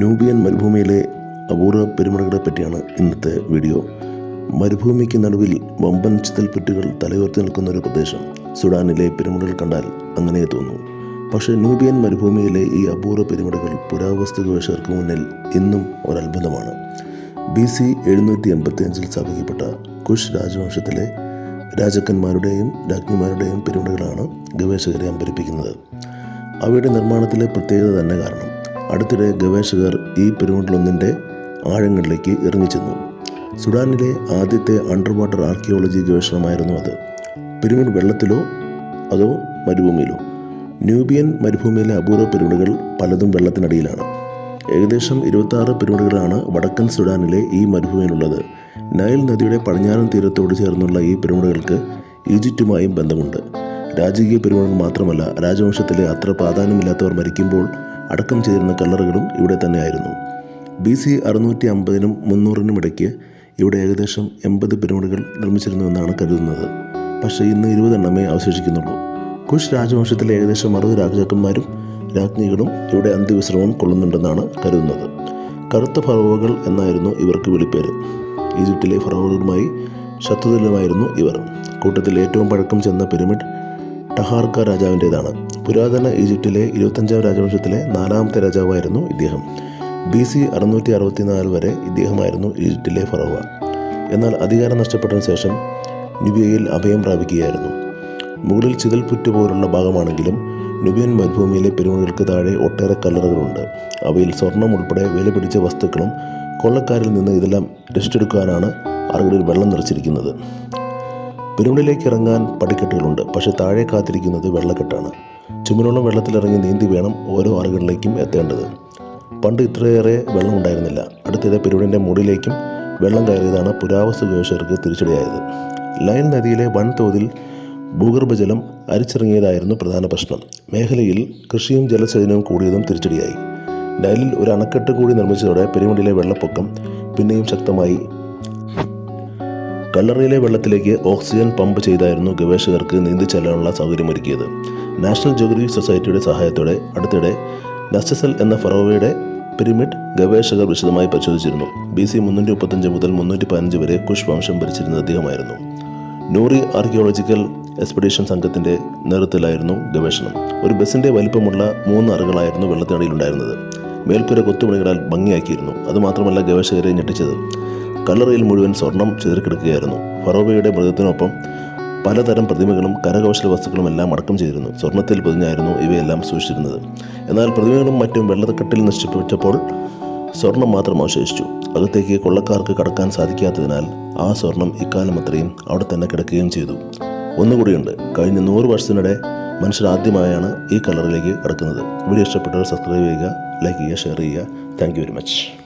Nubian മരുഭൂമിയിലെ അപൂർവ പെരുമഴകളെ പറ്റിയാണ് ഇന്നത്തെ വീഡിയോ. മരുഭൂമിക്ക് നടുവിൽ വമ്പൻ ചിതൽപ്പെട്ടുകൾ തലയുയർത്തി നിൽക്കുന്ന ഒരു പ്രദേശം. സുഡാനിലെ പെരുമഴകൾ കണ്ടാൽ അങ്ങനെ തോന്നും. പക്ഷേ നൂബിയൻ മരുഭൂമിയിലെ ഈ അപൂർവ പെരുമഴകൾ പുരാവസ്തു ഗവേഷകർക്ക് മുന്നിൽ ഇന്നും ഒരത്ഭുതമാണ്. BC 785 സ്ഥാപിക്കപ്പെട്ട കുഷ് രാജവംശത്തിലെ രാജാക്കന്മാരുടെയും രാജ്ഞിമാരുടെയും പെരുമഴകളാണ് ഗവേഷകരെ അമ്പരിപ്പിക്കുന്നത്. അവയുടെ നിർമ്മാണത്തിലെ പ്രത്യേകത തന്നെ കാരണം. അടുത്തിടെ ഗവേഷകർ ഈ പിരമിഡിലൊന്നിൻ്റെ ആഴങ്ങളിലേക്ക് ഇറങ്ങിച്ചെന്നു. സുഡാനിലെ ആദ്യത്തെ അണ്ടർ വാട്ടർ ആർക്കിയോളജി ഗവേഷണമായിരുന്നു അത്. പിരമിഡ് വെള്ളത്തിലോ അതോ മരുഭൂമിയിലോ? നൂബിയൻ മരുഭൂമിയിലെ അപൂർവ പിരമിഡുകൾ പലതും വെള്ളത്തിനടിയിലാണ്. ഏകദേശം 26 പിരമിഡുകളാണ് വടക്കൻ സുഡാനിലെ ഈ മരുഭൂമിയിലുള്ളത്. നൈൽ നദിയുടെ പടിഞ്ഞാറൻ തീരത്തോട് ചേർന്നുള്ള ഈ പിരമിഡുകൾക്ക് ഈജിപ്തുമായും ബന്ധമുണ്ട്. രാജകീയ പിരമിഡുകൾ മാത്രമല്ല, രാജവംശത്തിലെ അത്ര പ്രാധാന്യമില്ലാത്തവർ മരിക്കുമ്പോൾ അടക്കം ചെയ്തിരുന്ന കല്ലറകളും ഇവിടെ തന്നെയായിരുന്നു. BC 650-നും 300-നും ഇടയ്ക്ക് ഇവിടെ ഏകദേശം 80 പിരമിഡുകൾ നിർമ്മിച്ചിരുന്നുവെന്നാണ് കരുതുന്നത്. പക്ഷേ ഇന്ന് 20 എണ്ണമേ അവശേഷിക്കുന്നുള്ളൂ. കുഷ് രാജവംശത്തിലെ ഏകദേശം 60 രാജാക്കന്മാരും രാജ്ഞികളും ഇവിടെ അന്ത്യവിശ്രമം കൊള്ളുന്നുണ്ടെന്നാണ് കരുതുന്നത്. കറുത്ത ഫറോവകൾ എന്നായിരുന്നു ഇവർക്ക് വിളിപ്പേര്. ഈജിപ്തിലെ ഫറോവകളുമായി ശത്രുതയിലുമായിരുന്നു ഇവർ. കൂട്ടത്തിൽ ഏറ്റവും പഴക്കം ചെന്ന പിരമിഡ് ടഹാർക്ക രാജാവിൻ്റേതാണ്. പുരാതന ഈജിപ്തിലെ 25-ാം രാജവംശത്തിലെ 4ാമത്തെ രാജാവായിരുന്നു ഇദ്ദേഹം. BC 664 വരെ ഇദ്ദേഹമായിരുന്നു ഈജിപ്തിലെ ഫറോവ. എന്നാൽ അധികാരം നഷ്ടപ്പെട്ടതിന് ശേഷം നുബിയയിൽ അഭയം പ്രാപിക്കുകയായിരുന്നു. മുകളിൽ ചിതൽപുറ്റ് പോലുള്ള ഭാഗമാണെങ്കിലും നുബിയൻ മരുഭൂമിയിലെ പിരമിഡുകൾക്ക് താഴെ ഒട്ടേറെ കല്ലറകളുണ്ട്. അവയിൽ സ്വർണം ഉൾപ്പെടെ വില പിടിച്ച വസ്തുക്കളും കൊള്ളക്കാരിൽ നിന്ന് ഇതെല്ലാം രക്ഷിച്ചെടുക്കാനാണ് അറകളിൽ വെള്ളം നിറച്ചിരിക്കുന്നത്. പിരമിഡിലേക്ക് ഇറങ്ങാൻ പടിക്കെട്ടുകളുണ്ട്. പക്ഷേ താഴെ കാത്തിരിക്കുന്നത് വെള്ളക്കെട്ടാണ്. ചുമരോളം വെള്ളത്തിലിറങ്ങി നീന്തി വേണം ഓരോ അറകളിലേക്കും എത്തേണ്ടത്. പണ്ട് ഇത്രയേറെ വെള്ളം ഉണ്ടായിരുന്നില്ല. അടുത്തിടെ പിരമിഡിൻ്റെ മുകളിലേക്കും വെള്ളം കയറിയതാണ് പുരാവസ്തു ഗവേഷകർക്ക് തിരിച്ചടിയായത്. നൈൽ നദിയിലെ വൻതോതിൽ ഭൂഗർഭജലം അരിച്ചിറങ്ങിയതായിരുന്നു പ്രധാന പ്രശ്നം. മേഖലയിൽ കൃഷിയും ജലസേചനവും കൂടിയതും തിരിച്ചടിയായി. നൈലിൽ ഒരു അണക്കെട്ട് കൂടി നിർമ്മിച്ചതോടെ പിരമിഡിലെ വെള്ളപ്പൊക്കം പിന്നെയും ശക്തമായി. കല്ലറയിലെ വെള്ളത്തിലേക്ക് ഓക്സിജൻ പമ്പ് ചെയ്തായിരുന്നു ഗവേഷകർക്ക് നീന്തിച്ചെല്ലാനുള്ള സൗകര്യമൊരുക്കിയത്. നാഷണൽ ജിയോഗ്രഫിക് സൊസൈറ്റിയുടെ സഹായത്തോടെ അടുത്തിടെ നസ്റ്റസൽ എന്ന ഫറോവയുടെ പിരമിഡ് ഗവേഷകർ വിശദമായി പരിശോധിച്ചിരുന്നു. BC 335 മുതൽ 315 വരെ കുഷ് വംശം ഭരിച്ചിരുന്നത് അദ്ദേഹമായിരുന്നു. നൂറി ആർക്കിയോളജിക്കൽ എക്സ്പെഡീഷൻ സംഘത്തിൻ്റെ നേതൃത്വത്തിലായിരുന്നു ഗവേഷണം. ഒരു ബസിൻ്റെ വലിപ്പമുള്ള 3 അറകളായിരുന്നു വെള്ളത്തിനടിയിലുണ്ടായിരുന്നത്. മേൽക്കൂര കൊത്തുപണികളാൽ ഭംഗിയാക്കിയിരുന്നു. അതുമാത്രമല്ല, ഗവേഷകരെ ഞെട്ടിച്ചത് കല്ലറയിൽ മുഴുവൻ സ്വർണം ചിതറിക്കിടക്കുകയായിരുന്നു. ഫറോവയുടെ മൃഗത്തിനൊപ്പം പലതരം പ്രതിമകളും കരകൗശല വസ്തുക്കളും എല്ലാം അടക്കം ചെയ്തിരുന്നു. സ്വർണത്തിൽ പൊതിഞ്ഞായിരുന്നു ഇവയെല്ലാം സൂക്ഷിച്ചിരുന്നത്. എന്നാൽ പ്രതിമകളും മറ്റും വെള്ളക്കെട്ടിൽ നശിപ്പിച്ചപ്പോൾ സ്വർണം മാത്രം അവശേഷിച്ചു. അകത്തേക്ക് കൊള്ളക്കാർക്ക് കടക്കാൻ സാധിക്കാത്തതിനാൽ ആ സ്വർണം ഇക്കാലം അത്രയും അവിടെ തന്നെ കിടക്കുകയും ചെയ്തു. ഒന്നുകൂടിയുണ്ട്, കഴിഞ്ഞ 100 വർഷത്തിനിടെ മനുഷ്യർ ആദ്യമായാണ് ഈ കല്ലറയിലേക്ക് കടക്കുന്നത്. വീഡിയോ ഇഷ്ടപ്പെട്ടവർ സബ്സ്ക്രൈബ് ചെയ്യുക, ലൈക്ക് ചെയ്യുക, ഷെയർ ചെയ്യുക. Thank you very much.